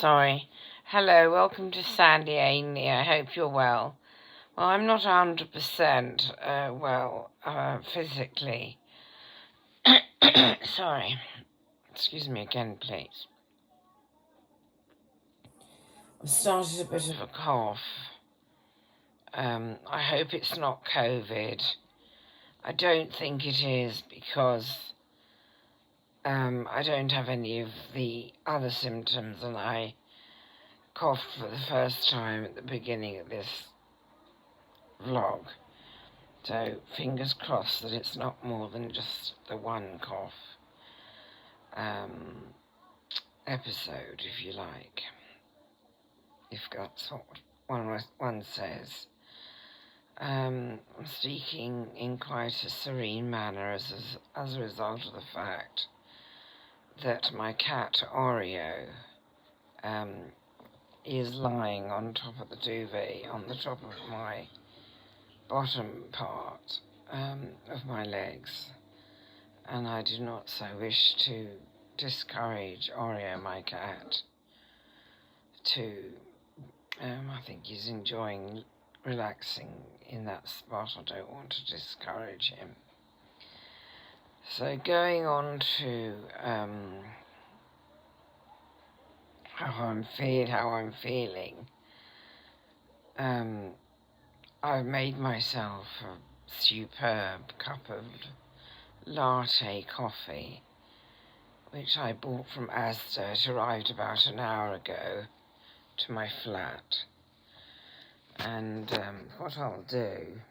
Sorry. Hello, welcome to Sandy Ainley. I hope you're well. Well, I'm not 100% physically. Sorry. Excuse me again, please. I've started a bit of a cough. I hope it's not COVID. I don't think it is because I don't have any of the other symptoms, and I coughed for the first time at the beginning of this vlog. So fingers crossed that it's not more than just the one cough episode, if you like, if that's what one says. I'm speaking in quite a serene manner as a result of the fact that my cat Oreo is lying on top of the duvet, on the top of my bottom part of my legs, and I do not so wish to discourage Oreo, my cat, to I think he's enjoying relaxing in that spot. I don't want to discourage him. So going on to how I'm feeling. I've made myself a superb cup of latte coffee, which I bought from Asda. It arrived about an hour ago to my flat. And what I'll do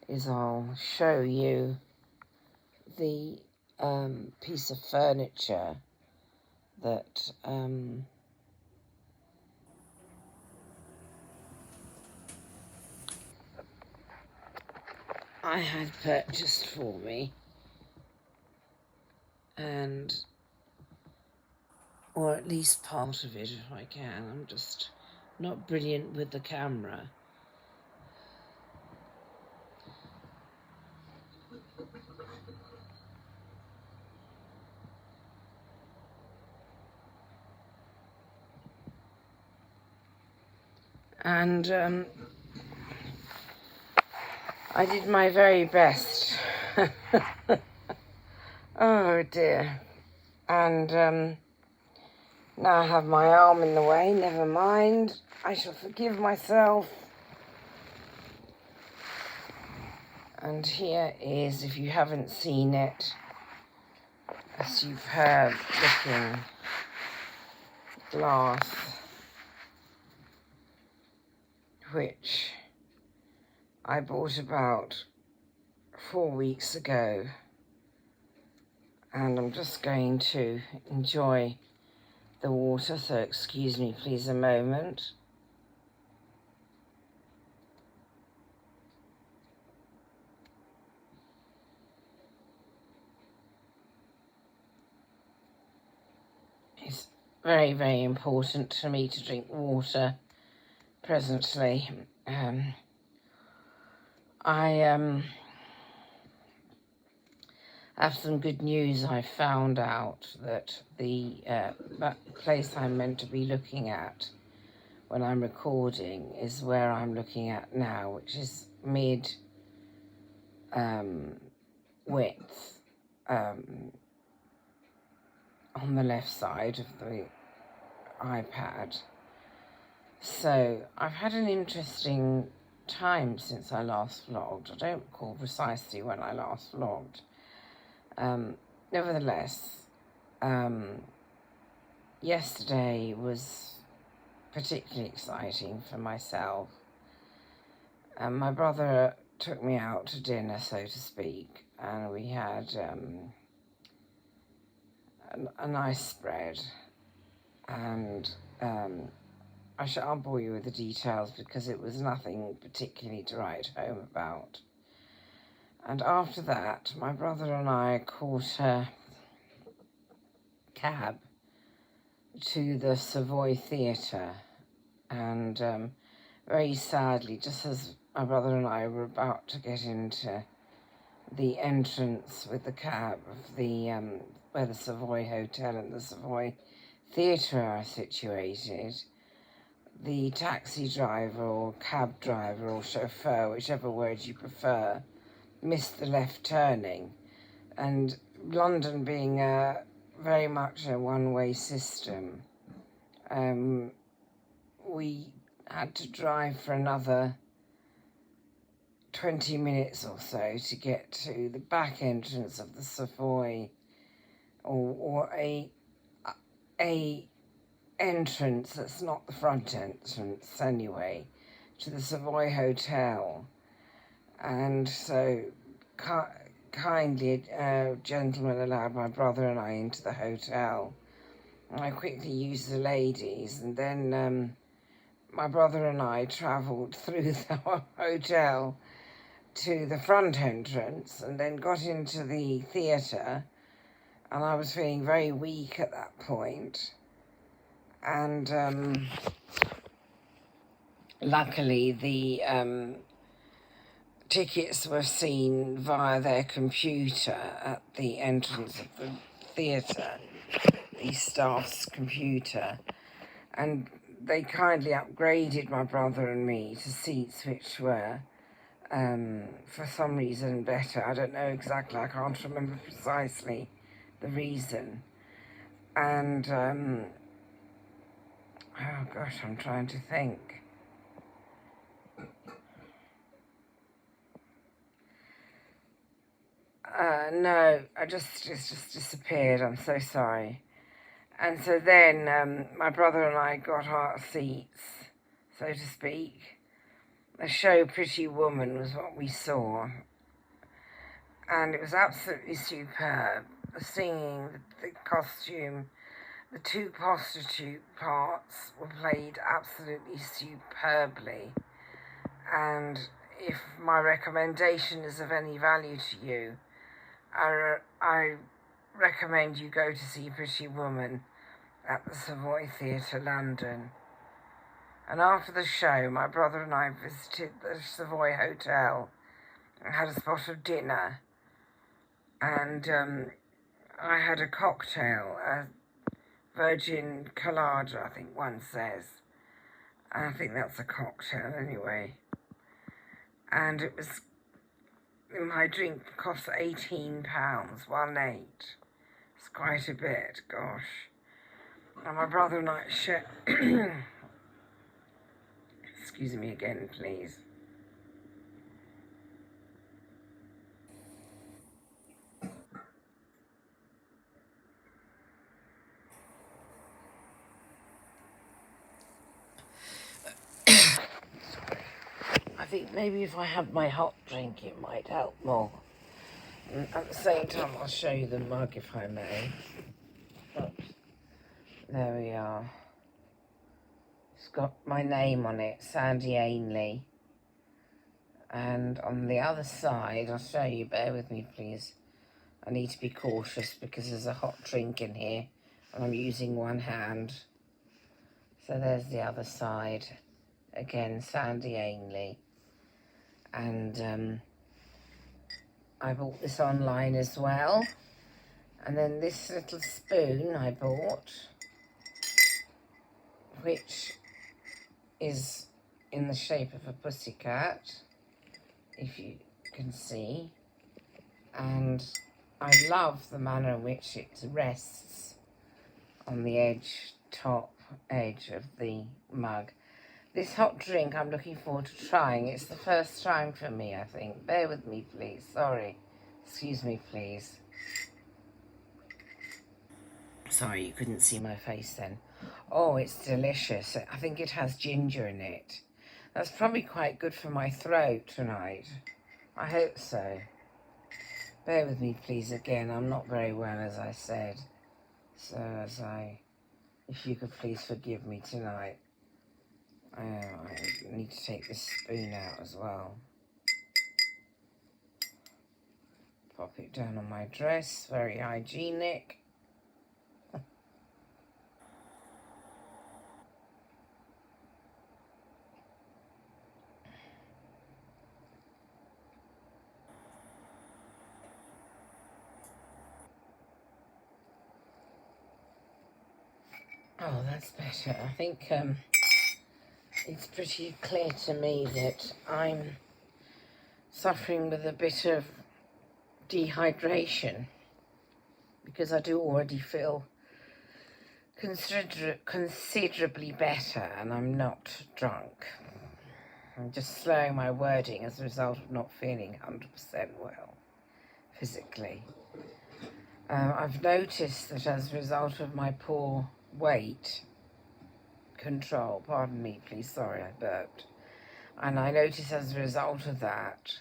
is I'll show you the piece of furniture that I had purchased for me, or at least part of it if I can. I'm just not brilliant with the camera. And I did my very best. Oh dear. And now I have my arm in the way. Never mind. I shall forgive myself. And here is, if you haven't seen it, a superb looking glass, which I bought about 4 weeks ago, and I'm just going to enjoy the water, so excuse me please a moment. It's very, very important to me to drink water presently. I have some good news. I found out that the place I'm meant to be looking at when I'm recording is where I'm looking at now, which is mid width on the left side of the iPad. So I've had an interesting time since I last vlogged. I don't recall precisely when I last vlogged. Nevertheless, yesterday was particularly exciting for myself. My brother took me out to dinner, so to speak, and we had a nice spread, and I shan't bore you with the details because it was nothing particularly to write home about. And after that, my brother and I caught a cab to the Savoy theatre, and very sadly, just as my brother and I were about to get into the entrance with the cab of the where the Savoy Hotel and the Savoy theatre are situated, the taxi driver or cab driver or chauffeur, whichever word you prefer, missed the left turning. And London being very much a one-way system, we had to drive for another 20 minutes or so to get to the back entrance of the Savoy, or a entrance that's not the front entrance anyway, to the Savoy Hotel. And so kindly a gentleman allowed my brother and I into the hotel. I quickly used the ladies, and then my brother and I travelled through the hotel to the front entrance and then got into the theatre, and I was feeling very weak at that point. And luckily the tickets were seen via their computer at the entrance of the theatre, the staff's computer, and they kindly upgraded my brother and me to seats which were, for some reason, better. I don't know exactly, I can't remember precisely the reason. And, oh gosh, I'm trying to think. No, I just disappeared. I'm so sorry. And so then my brother and I got our seats, so to speak. The show Pretty Woman was what we saw. And it was absolutely superb. The singing, the costume, the two prostitute parts were played absolutely superbly. And if my recommendation is of any value to you, I recommend you go to see Pretty Woman at the Savoy Theatre, London. And after the show, my brother and I visited the Savoy Hotel and had a spot of dinner. And I had a cocktail, a virgin colada, I think one says. I think that's a cocktail anyway. And it was, my drink cost £18, 1.8. It's quite a bit, gosh. And my brother and I shared, excuse me again, please. I think maybe if I have my hot drink, it might help more. And at the same time, I'll show you the mug, if I may. Oops. There we are. It's got my name on it, Sandy Ainley. And on the other side, I'll show you, bear with me please. I need to be cautious because there's a hot drink in here and I'm using one hand. So there's the other side. Again, Sandy Ainley. And I bought this online as well. And then this little spoon I bought, which is in the shape of a pussycat, if you can see. And I love the manner in which it rests on the top edge of the mug. This hot drink I'm looking forward to trying. It's the first time for me, I think. Bear with me, please. Sorry. Excuse me, please. Sorry, you couldn't see my face then. Oh, it's delicious. I think it has ginger in it. That's probably quite good for my throat tonight. I hope so. Bear with me, please, again. I'm not very well, as I said. So, if you could please forgive me tonight. I need to take this spoon out as well. Pop it down on my dress. Very hygienic. Oh, that's better. I think it's pretty clear to me that I'm suffering with a bit of dehydration, because I do already feel considerably better, and I'm not drunk. I'm just slowing my wording as a result of not feeling 100% well physically. I've noticed that as a result of my poor weight control, pardon me please, sorry I burped, and I notice as a result of that,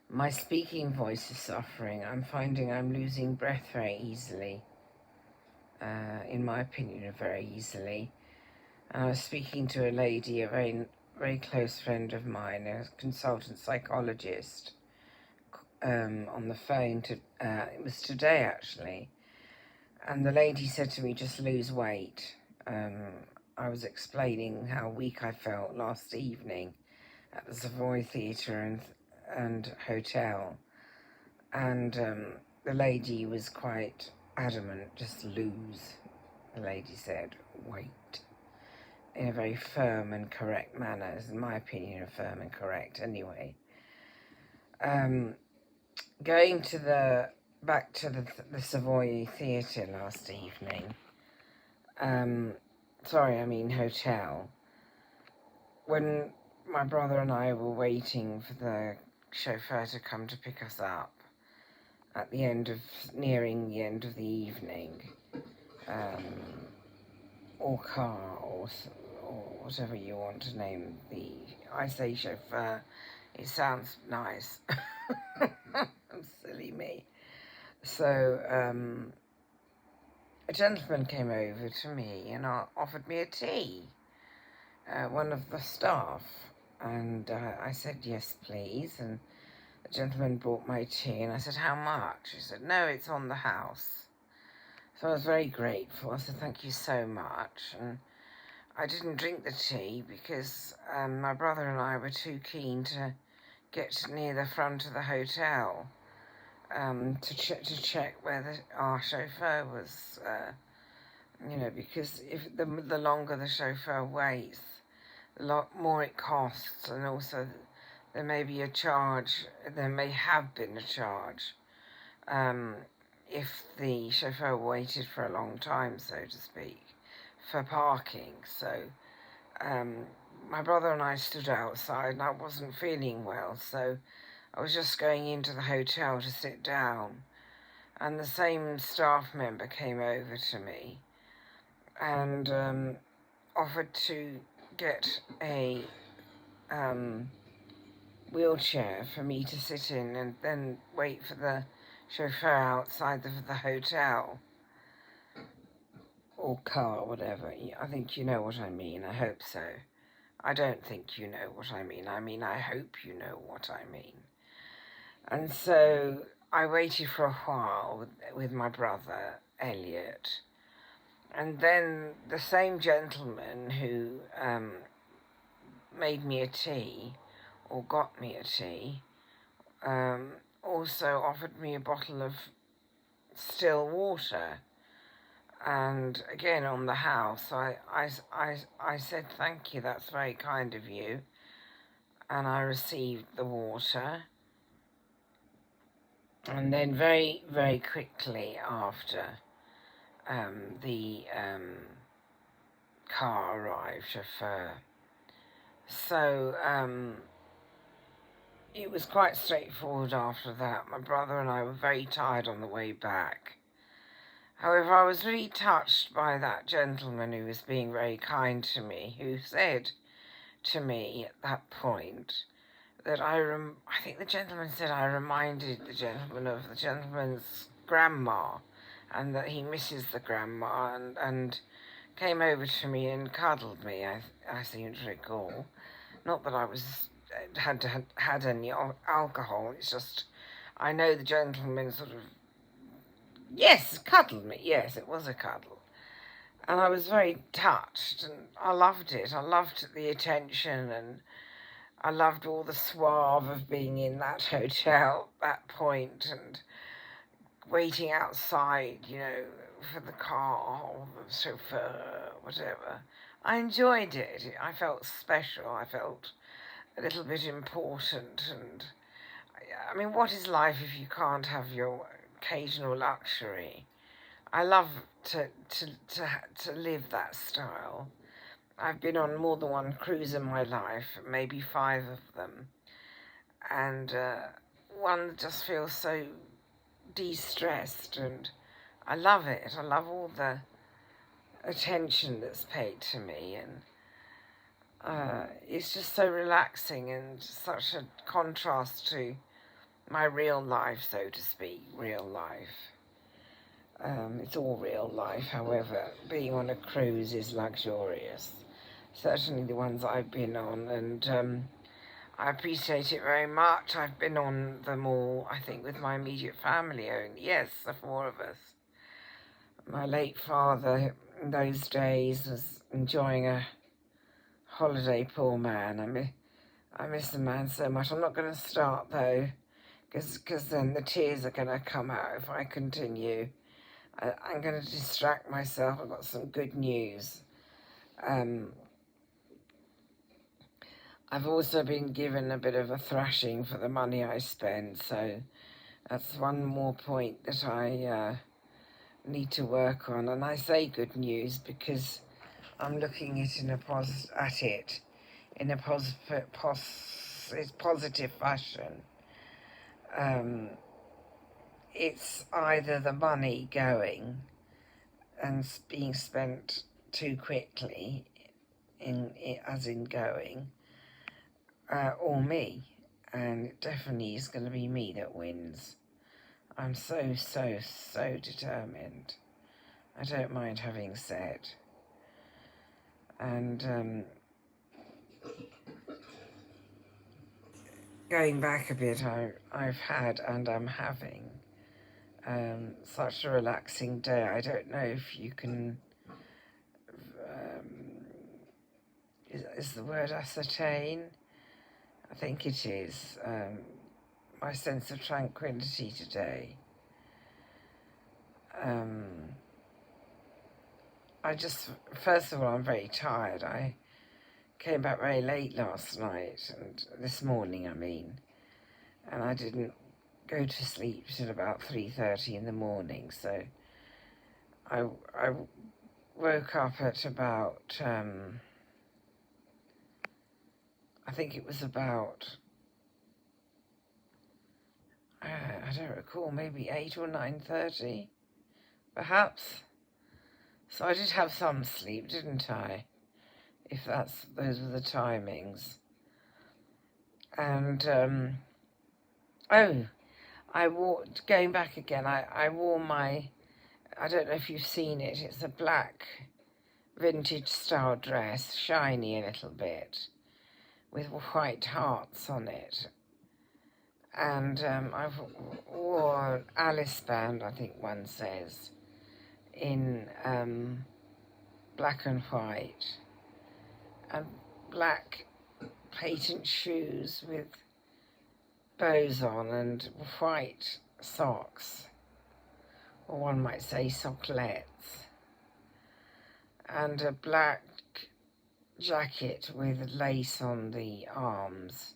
my speaking voice is suffering. I'm finding I'm losing breath very easily, in my opinion, very easily. And I was speaking to a lady, a very, very close friend of mine, a consultant psychologist, on the phone. It was today, actually. And the lady said to me, just lose weight. I was explaining how weak I felt last evening at the Savoy Theatre and hotel. And the lady was quite adamant, just lose, the lady said, weight, in a very firm and correct manner, in my opinion, firm and correct anyway. Going to back to the Savoy Theatre last evening, hotel, when my brother and I were waiting for the chauffeur to come to pick us up at nearing the end of the evening, or car, or whatever you want to name I say chauffeur, it sounds nice. Silly me. So, a gentleman came over to me and offered me a tea, one of the staff, and I said, yes, please, and the gentleman brought my tea, and I said, how much? He said, no, it's on the house. So I was very grateful. I said, thank you so much. And I didn't drink the tea because my brother and I were too keen to get near the front of the hotel to check whether our chauffeur was, because if the longer the chauffeur waits, the lot more it costs, and also there may have been a charge if the chauffeur waited for a long time, so to speak, for parking. So my brother and I stood outside, and I wasn't feeling well, so I was just going into the hotel to sit down, and the same staff member came over to me and offered to get a wheelchair for me to sit in and then wait for the chauffeur outside the hotel or car, whatever. I think you know what I mean. I hope so. I don't think you know what I mean. I hope you know what I mean. And so I waited for a while with my brother, Elliot. And then the same gentleman who made me a tea, or got me a tea, also offered me a bottle of still water. And again, on the house, I said, thank you, that's very kind of you. And I received the water. And then very, very quickly after, the car arrived, chauffeur. So it was quite straightforward after that. My brother and I were very tired on the way back. However, I was really touched by that gentleman who was being very kind to me, who said to me at that point that I think the gentleman said I reminded the gentleman of the gentleman's grandma, and that he misses the grandma, and came over to me and cuddled me, I seem to recall. Not that I had any alcohol, it's just I know the gentleman sort of, yes, cuddled me, yes, it was a cuddle. And I was very touched, and I loved it. I loved the attention, and I loved all the suave of being in that hotel at that point, and waiting outside, for the car or the chauffeur, whatever. I enjoyed it. I felt special. I felt a little bit important. And I mean, what is life if you can't have your occasional luxury? I love to live that style. I've been on more than one cruise in my life, maybe 5 of them, and one just feels so de-stressed, and I love it. I love all the attention that's paid to me, and it's just so relaxing and such a contrast to my real life, so to speak, real life. It's all real life, however, being on a cruise is luxurious. Certainly the ones I've been on, and I appreciate it very much. I've been on them all, I think, with my immediate family only. Yes, the 4 of us. My late father in those days was enjoying a holiday, poor man. I miss the man so much. I'm not going to start, though, because then the tears are going to come out if I continue. I'm going to distract myself. I've got some good news. I've also been given a bit of a thrashing for the money I spend, so that's one more point that I need to work on. And I say good news because I'm looking at it in a positive fashion. It's either the money going and being spent too quickly, as in going, or me, and it definitely is going to be me that wins. I'm so determined. I don't mind having said. And going back a bit, I've had and I'm having such a relaxing day. I don't know if you can, is the word ascertain? I think it is. My sense of tranquility today. First of all, I'm very tired. I came back very late last night, and this morning, and I didn't go to sleep till about 3:30 in the morning, so I woke up at about, I think it was about, I don't recall, maybe 8 or 9:30, perhaps. So I did have some sleep, didn't I? If those were the timings. And, going back again, I wore I don't know if you've seen it, it's a black vintage style dress, shiny a little bit, with white hearts on it. And I wore an Alice band, I think one says, in black and white, and black patent shoes with bows on, and white socks, or one might say socklets, and a black jacket with lace on the arms,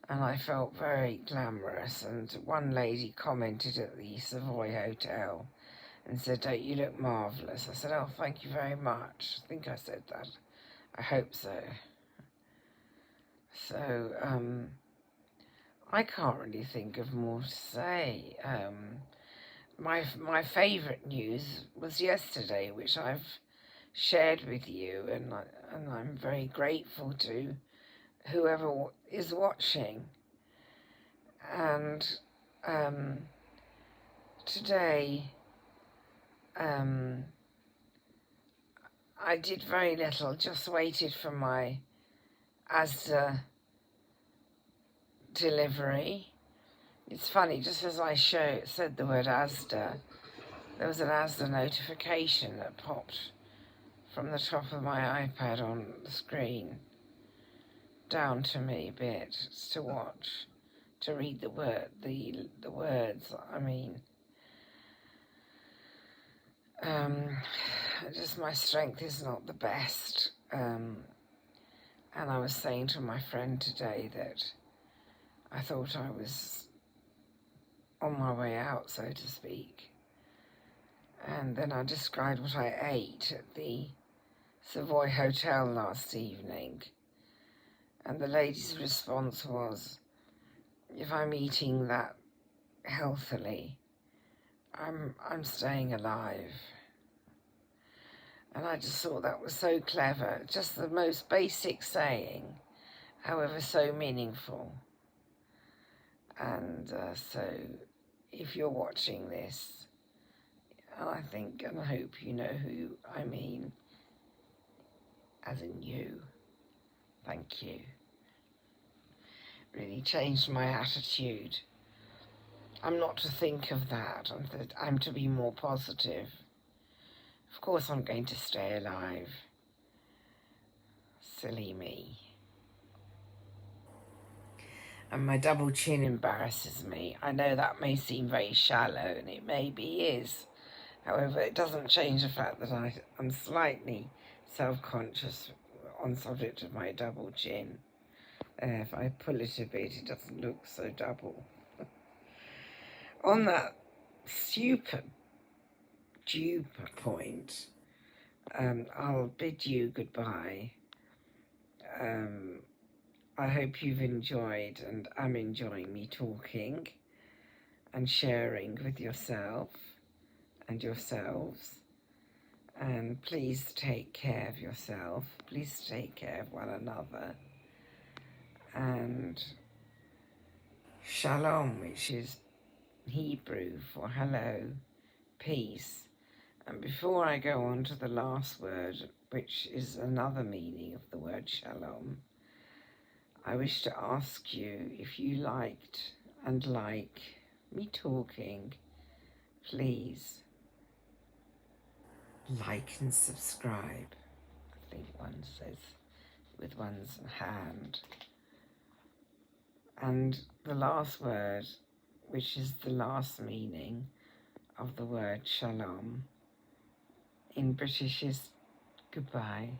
and I felt very glamorous. And one lady commented at the Savoy Hotel and said, "Don't you look marvellous?" I said, "Oh, thank you very much." I think I said that. I hope so. So, I can't really think of more to say. My favourite news was yesterday, which I've shared with you, and I'm very grateful to whoever is watching. And today, I did very little, just waited for my Asda delivery. It's funny, just as I said the word Asda, there was an Asda notification that popped from the top of my iPad on the screen down to me a bit to watch, to read the words. Just my strength is not the best. And I was saying to my friend today that I thought I was on my way out, so to speak. And then I described what I ate at the Savoy Hotel last evening. And the lady's response was, if I'm eating that healthily, I'm staying alive. And I just thought that was so clever. Just the most basic saying, however so meaningful. And so if you're watching this, I think and I hope you know who I mean, as in you. Thank you. Really changed my attitude. I'm not to think of that. I'm to be more positive. Of course I'm going to stay alive. Silly me. And my double chin embarrasses me. I know that may seem very shallow, and it maybe is. However, it doesn't change the fact that I'm slightly self-conscious on the subject of my double chin. If I pull it a bit, it doesn't look so double. On that super duper point, I'll bid you goodbye. I hope you've enjoyed and am enjoying me talking and sharing with yourself and yourselves. And please take care of yourself. Please take care of one another. And shalom, which is Hebrew for hello, peace. And before I go on to the last word, which is another meaning of the word shalom, I wish to ask you, if you liked and like me talking, please like and subscribe. I think one says with one's hand. And the last word, which is the last meaning of the word shalom, in British is goodbye.